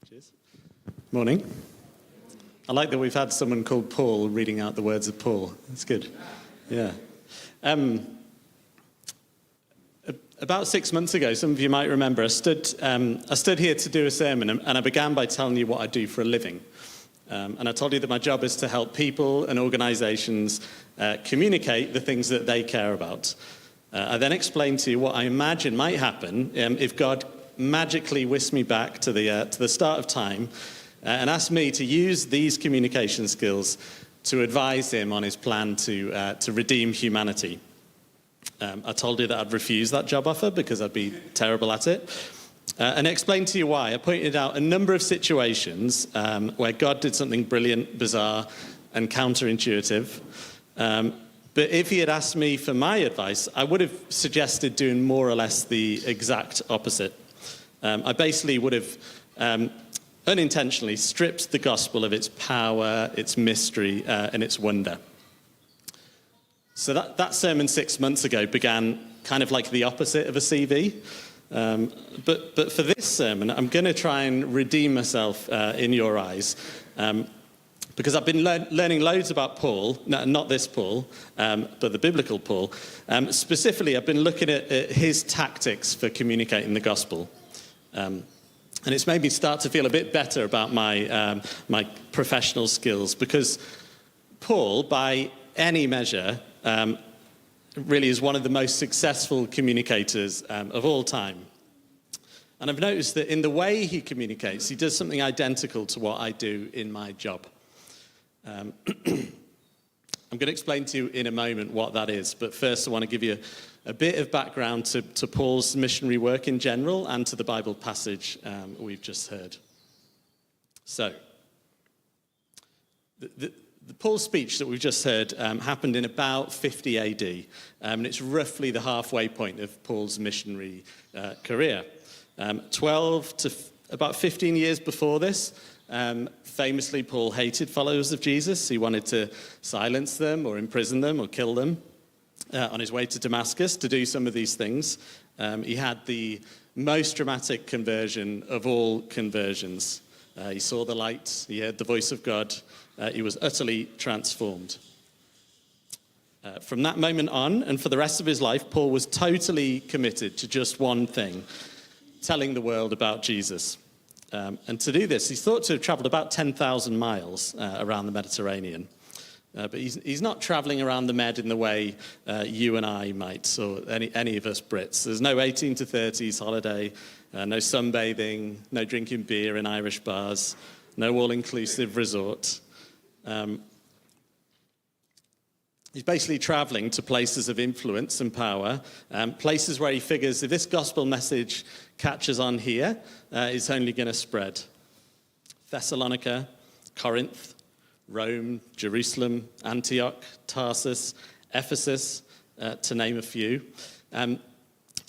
Cheers. Morning. I like that we've had someone called Paul reading out the words of Paul. That's good. Yeah. About 6 months ago, some of you might remember, I stood here to do a sermon, and I began by telling you what I do for a living. And I told you that my job is to help people and organizations communicate the things that they care about. I then explained to you what I imagine might happen if God magically whisked me back to the start of time and asked me to use these communication skills to advise him on his plan to redeem humanity. I told you that I'd refuse that job offer because I'd be terrible at it. And I explained to you why. I pointed out a number of situations where God did something brilliant, bizarre, and counterintuitive. But if he had asked me for my advice, I would have suggested doing more or less the exact opposite. I basically would have unintentionally stripped the gospel of its power, its mystery, and its wonder. So that sermon 6 months ago began kind of like the opposite of a CV. But for this sermon, I'm going to try and redeem myself in your eyes. Because I've been learning loads about Paul, not this Paul, but the biblical Paul. Specifically, I've been looking at his tactics for communicating the gospel. And it's made me start to feel a bit better about my professional skills, because Paul, by any measure, really is one of the most successful communicators of all time. And I've noticed that in the way he communicates, he does something identical to what I do in my job. I'm going to explain to you in a moment what that is, but first I want to give you a bit of background to Paul's missionary work in general and to the Bible passage we've just heard. So, the Paul's speech that we've just heard happened in about 50 AD, and it's roughly the halfway point of Paul's missionary career. 12 to about 15 years before this, famously, Paul hated followers of Jesus. He wanted to silence them or imprison them or kill them. On his way to Damascus to do some of these things, he had the most dramatic conversion of all conversions. He saw the light, he heard the voice of God, he was utterly transformed. From that moment on, and for the rest of his life, Paul was totally committed to just one thing: telling the world about Jesus. And to do this, he's thought to have traveled about 10,000 miles around the Mediterranean. But he's not traveling around the Med in the way you and I might, or any of us Brits. There's no 18 to 30s holiday, no sunbathing, no drinking beer in Irish bars, no all-inclusive resort. He's basically traveling to places of influence and power, places where he figures if this gospel message catches on here, it's only going to spread. Thessalonica, Corinth, Rome, Jerusalem, Antioch, Tarsus, Ephesus, to name a few. And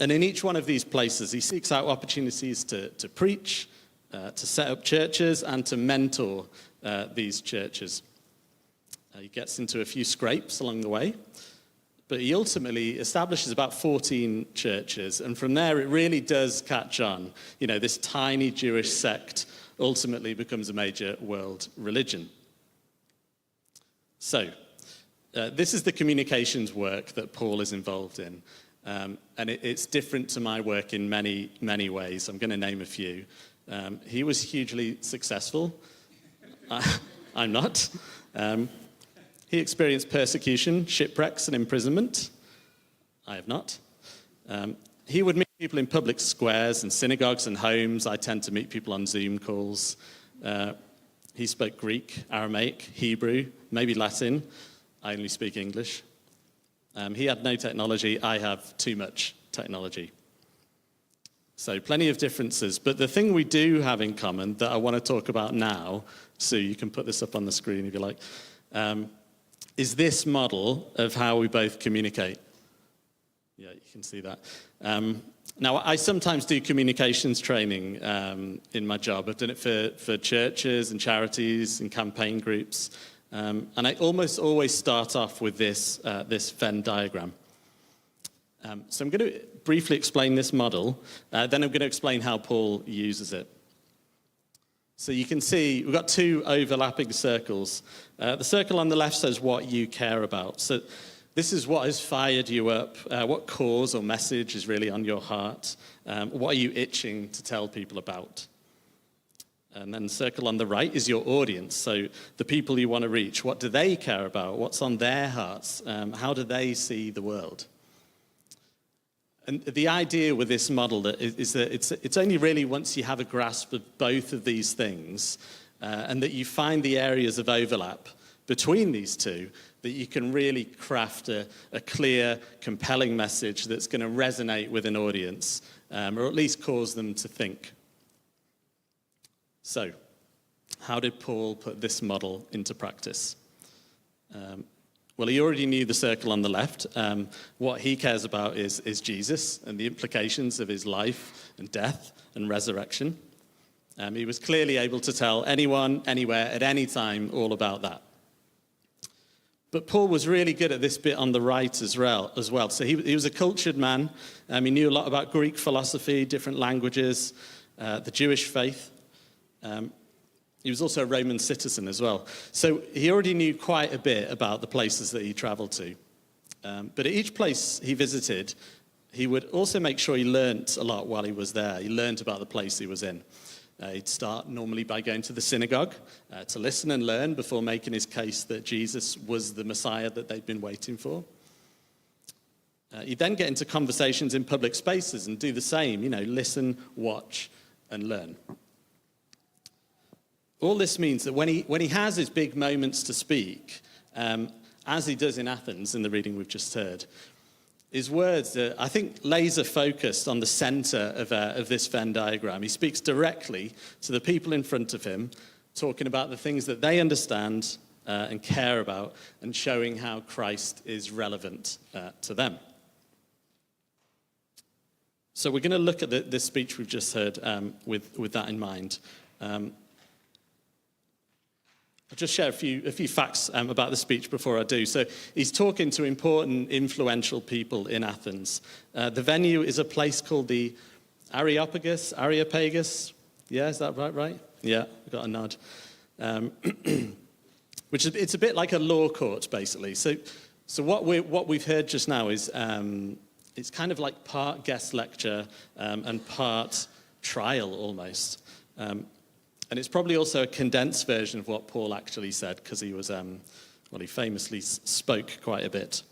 in each one of these places, he seeks out opportunities to preach, to set up churches, and to mentor these churches. He gets into a few scrapes along the way, but he ultimately establishes about 14 churches, and from there it really does catch on. You know, this tiny Jewish sect ultimately becomes a major world religion. So, this is the communications work that Paul is involved in, and it's different to my work in many, many ways. I'm going to name a few. He was hugely successful. I'm not. He experienced persecution, shipwrecks, and imprisonment. I have not. He would meet people in public squares and synagogues and homes. I tend to meet people on Zoom calls. He spoke Greek, Aramaic, Hebrew, maybe Latin. I only speak English. He had no technology. I have too much technology. So plenty of differences. But the thing we do have in common that I want to talk about now, Sue, you can put this up on the screen if you like, is this model of how we both communicate. Yeah, you can see that. Now, I sometimes do communications training in my job. I've done it for churches and charities and campaign groups. And I almost always start off with this Venn diagram. So I'm going to briefly explain this model. Then I'm going to explain how Paul uses it. So you can see we've got two overlapping circles. The circle on the left says what you care about. So this is what has fired you up, what cause or message is really on your heart, what are you itching to tell people about. And then the circle on the right is your audience, so the people you want to reach. What do they care about? What's on their hearts? How do they see the world? And the idea with this model is that it's only really once you have a grasp of both of these things and that you find the areas of overlap between these two that you can really craft a clear, compelling message that's going to resonate with an audience or at least cause them to think. So, how did Paul put this model into practice? Well, he already knew the circle on the left. What he cares about is Jesus and the implications of his life and death and resurrection. He was clearly able to tell anyone, anywhere, at any time all about that. But Paul was really good at this bit on the right as well. So he was a cultured man. He knew a lot about Greek philosophy, different languages, the Jewish faith. He was also a Roman citizen as well. So he already knew quite a bit about the places that he traveled to. But at each place he visited, he would also make sure he learnt a lot while he was there. He learnt about the place he was in. He'd start normally by going to the synagogue to listen and learn before making his case that Jesus was the Messiah that they'd been waiting for. He'd then get into conversations in public spaces and do the same, listen, watch, and learn. All this means that when he has his big moments to speak, as he does in Athens in the reading we've just heard, his words are, I think, laser focused on the center of this Venn diagram. He speaks directly to the people in front of him, talking about the things that they understand and care about, and showing how Christ is relevant to them. So we're going to look at this speech we've just heard with that in mind. I'll just share a few facts about the speech before I do. So he's talking to important, influential people in Athens. The venue is a place called the Areopagus. Yeah, is that right? Yeah, I got a nod. It's a bit like a law court, basically. So what we've heard just now is it's kind of like part guest lecture and part trial almost. And it's probably also a condensed version of what Paul actually said, because he was, he famously spoke quite a bit.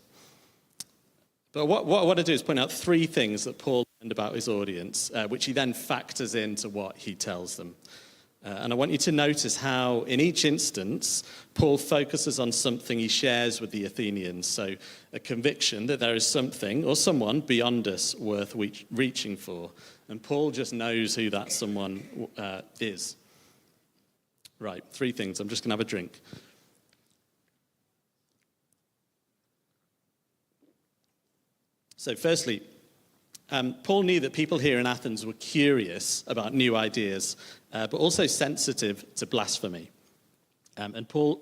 But what I want to do is point out three things that Paul learned about his audience, which he then factors into what he tells them. And I want you to notice how, in each instance, Paul focuses on something he shares with the Athenians. So a conviction that there is something or someone beyond us worth reaching for. And Paul just knows who that someone is. Right, three things. I'm just going to have a drink. So firstly, Paul knew that people here in Athens were curious about new ideas, but also sensitive to blasphemy. And Paul,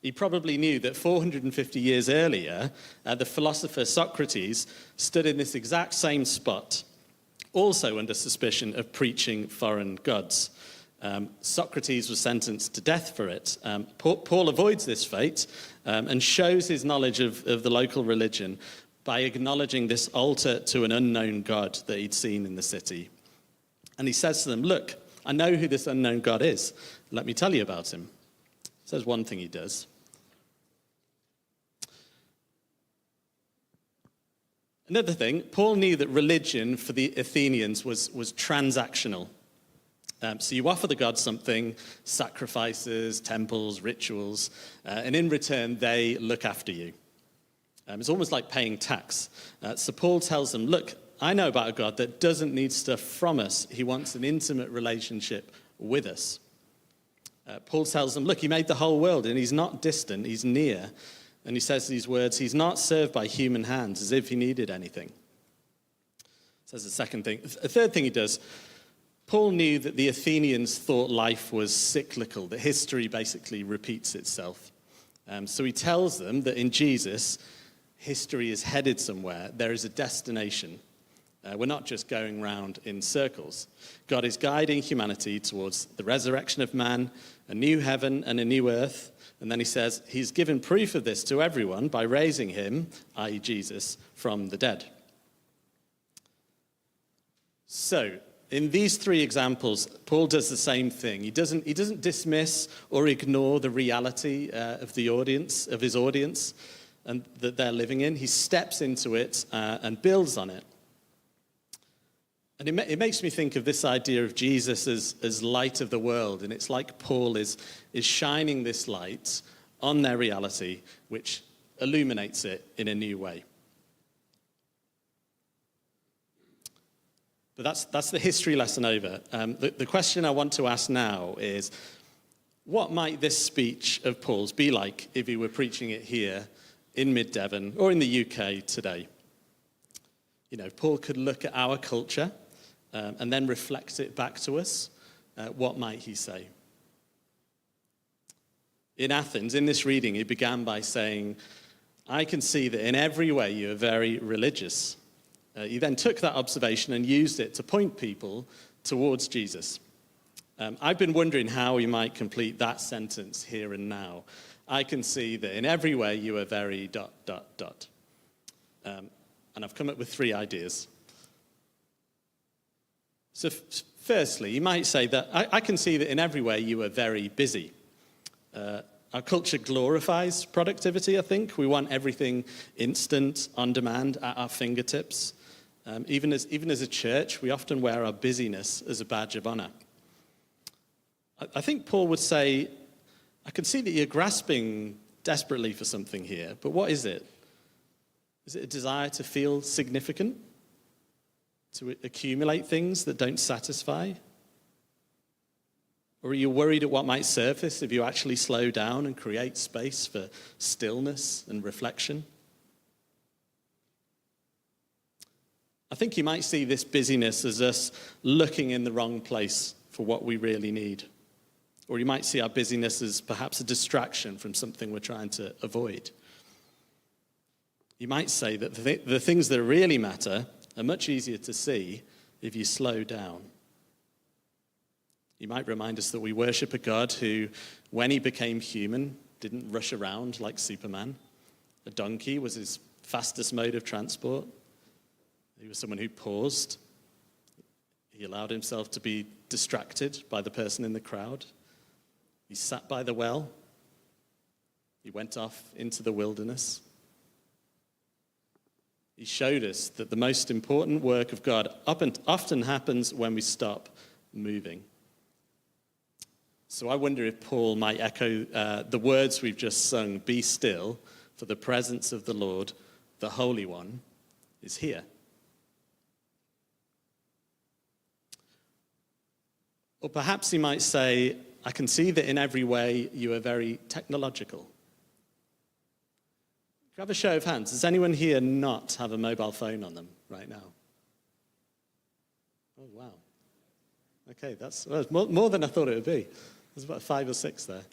he probably knew that 450 years earlier, the philosopher Socrates stood in this exact same spot, also under suspicion of preaching foreign gods. Socrates was sentenced to death for it. Paul avoids this fate and shows his knowledge of the local religion by acknowledging this altar to an unknown god that he'd seen in the city. And he says to them, look, I know who this unknown god is. Let me tell you about him. So there's one thing he does. Another thing, Paul knew that religion for the Athenians was transactional. So you offer the gods something, sacrifices, temples, rituals, and in return, they look after you. It's almost like paying tax. So Paul tells them, look, I know about a God that doesn't need stuff from us. He wants an intimate relationship with us. Paul tells them, look, he made the whole world, and he's not distant, he's near. And he says these words, he's not served by human hands as if he needed anything. So that's the second thing. A third thing he does, Paul knew that the Athenians thought life was cyclical, that history basically repeats itself. So he tells them that in Jesus, history is headed somewhere. There is a destination. We're not just going round in circles. God is guiding humanity towards the resurrection of man, a new heaven and a new earth. And then he says he's given proof of this to everyone by raising him, i.e. Jesus, from the dead. So, in these three examples, Paul does the same thing. He doesn't dismiss or ignore the reality of his audience, and that they're living in. He steps into it and builds on it. And it makes me think of this idea of Jesus as light of the world, and it's like Paul is shining this light on their reality, which illuminates it in a new way. But that's the history lesson over. The question I want to ask now is, what might this speech of Paul's be like if he were preaching it here in Mid-Devon or in the UK today? You know, Paul could look at our culture and then reflect it back to us. What might he say? In Athens, in this reading, he began by saying, I can see that in every way you are very religious. He then took that observation and used it to point people towards Jesus. I've been wondering how we might complete that sentence here and now. I can see that in every way you are very ... And I've come up with 3 ideas. So firstly, you might say that I can see that in every way you are very busy. Our culture glorifies productivity, I think. We want everything instant, on demand, at our fingertips. Even as a church, we often wear our busyness as a badge of honor. I think Paul would say, I can see that you're grasping desperately for something here, but what is it? Is it a desire to feel significant? To accumulate things that don't satisfy? Or are you worried at what might surface if you actually slow down and create space for stillness and reflection? I think you might see this busyness as us looking in the wrong place for what we really need. Or you might see our busyness as perhaps a distraction from something we're trying to avoid. You might say that the things that really matter are much easier to see if you slow down. You might remind us that we worship a God who, when he became human, didn't rush around like Superman. A donkey was his fastest mode of transport. He was someone who paused. He allowed himself to be distracted by the person in the crowd. He sat by the well. He went off into the wilderness. He showed us that the most important work of God often happens when we stop moving. So I wonder if Paul might echo the words we've just sung, "Be still, for the presence of the Lord, the Holy One, is here." Or perhaps he might say, I can see that in every way you are very technological. Can I have a show of hands? Does anyone here not have a mobile phone on them right now? Oh, wow. Okay, that's more than I thought it would be. There's about 5 or 6 there.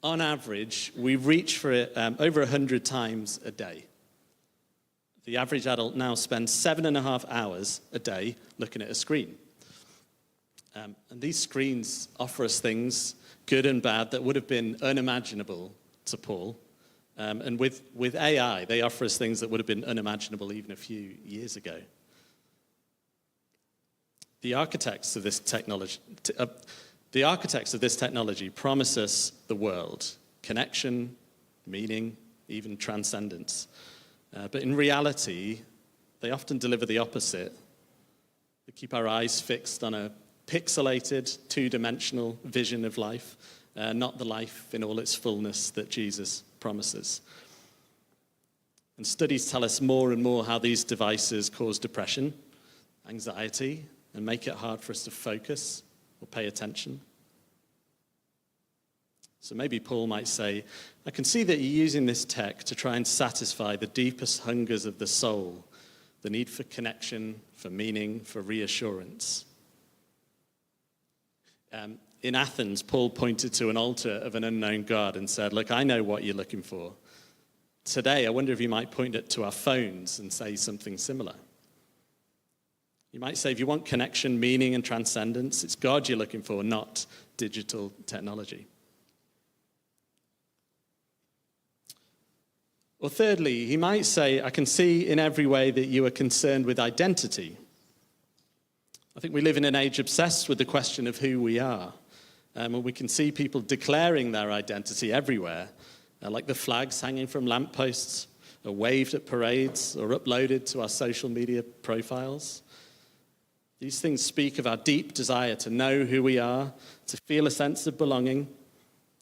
On average, we reach for it over 100 times a day. The average adult now spends 7.5 hours a day looking at a screen. And these screens offer us things, good and bad, that would have been unimaginable to Paul. And with AI, they offer us things that would have been unimaginable even a few years ago. The architects of this technology promise us the world, connection, meaning, even transcendence. But in reality, they often deliver the opposite. They keep our eyes fixed on a pixelated, two-dimensional vision of life, not the life in all its fullness that Jesus promises. And studies tell us more and more how these devices cause depression, anxiety, and make it hard for us to focus or pay attention. So maybe Paul might say, I can see that you're using this tech to try and satisfy the deepest hungers of the soul, the need for connection, for meaning, for reassurance. In Athens, Paul pointed to an altar of an unknown God and said, look, I know what you're looking for. today, I wonder if you might point it to our phones and say something similar. You might say, if you want connection, meaning, and transcendence, it's God you're looking for, not digital technology. Or thirdly, he might say, I can see in every way that you are concerned with identity. I think we live in an age obsessed with the question of who we are. And we can see people declaring their identity everywhere, like the flags hanging from lampposts, or waved at parades, or uploaded to our social media profiles. These things speak of our deep desire to know who we are, to feel a sense of belonging,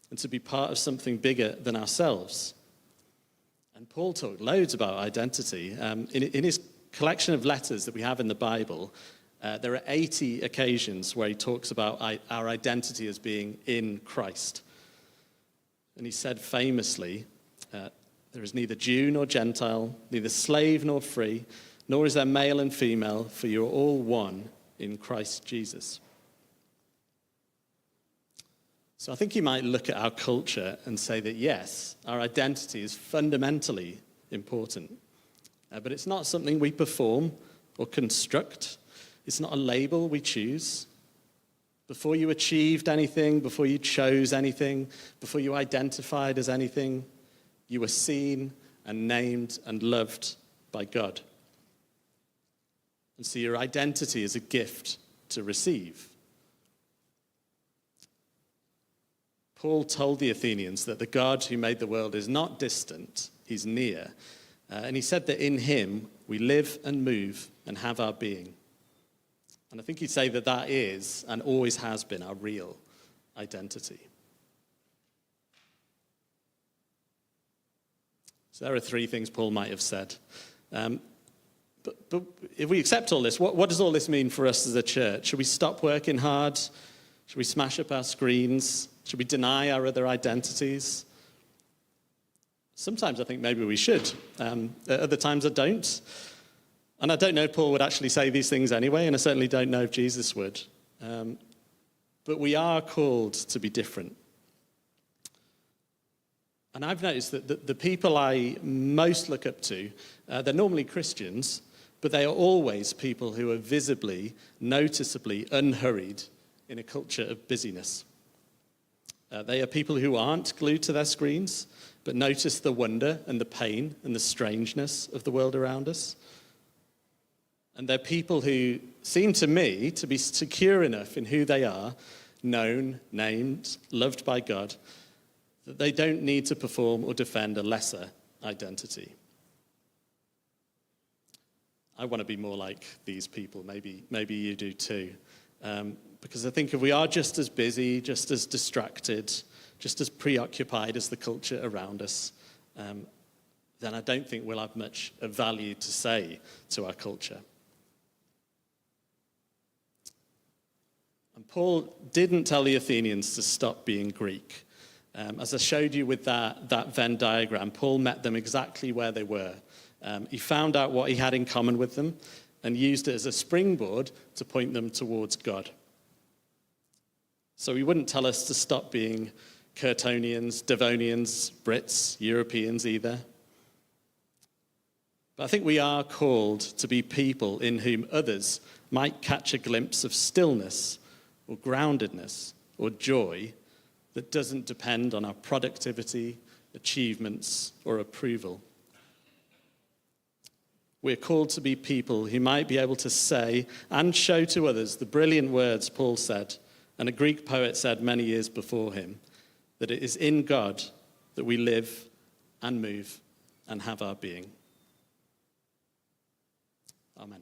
and to be part of something bigger than ourselves. And Paul talked loads about identity. In his collection of letters that we have in the Bible, there are 80 occasions where he talks about our identity as being in Christ. And he said famously, there is neither Jew nor Gentile, neither slave nor free, nor is there male and female, for you are all one in Christ Jesus. So I think you might look at our culture and say that, yes, our identity is fundamentally important. But it's not something we perform or construct. It's not a label we choose. Before you achieved anything, before you chose anything, before you identified as anything, you were seen and named and loved by God. And so your identity is a gift to receive. Paul told the Athenians that the God who made the world is not distant, he's near. And he said that in him we live and move and have our being. And I think he'd say that that is and always has been our real identity. So there are three things Paul might have said. But if we accept all this, what does all this mean for us as a church? Should we stop working hard? Should we smash up our screens? Should we deny our other identities? Sometimes I think maybe we should. At other times I don't. And I don't know if Paul would actually say these things anyway, and I certainly don't know if Jesus would. But we are called to be different. And I've noticed that the people I most look up to, they're normally Christians, but they are always people who are visibly, noticeably unhurried in a culture of busyness. They are people who aren't glued to their screens, but notice the wonder and the pain and the strangeness of the world around us. And they're people who seem to me to be secure enough in who they are, known, named, loved by God, that they don't need to perform or defend a lesser identity. I want to be more like these people. Maybe you do too. Because I think if we are just as busy, just as distracted, just as preoccupied as the culture around us, then I don't think we'll have much of value to say to our culture. And Paul didn't tell the Athenians to stop being Greek. As I showed you with that Venn diagram, Paul met them exactly where they were. He found out what he had in common with them and used it as a springboard to point them towards God. So he wouldn't tell us to stop being Curtonians, Devonians, Brits, Europeans either. But I think we are called to be people in whom others might catch a glimpse of stillness or groundedness or joy that doesn't depend on our productivity, achievements, or approval. We're called to be people who might be able to say and show to others the brilliant words Paul said, and a Greek poet said many years before him, that it is in God that we live and move and have our being. Amen.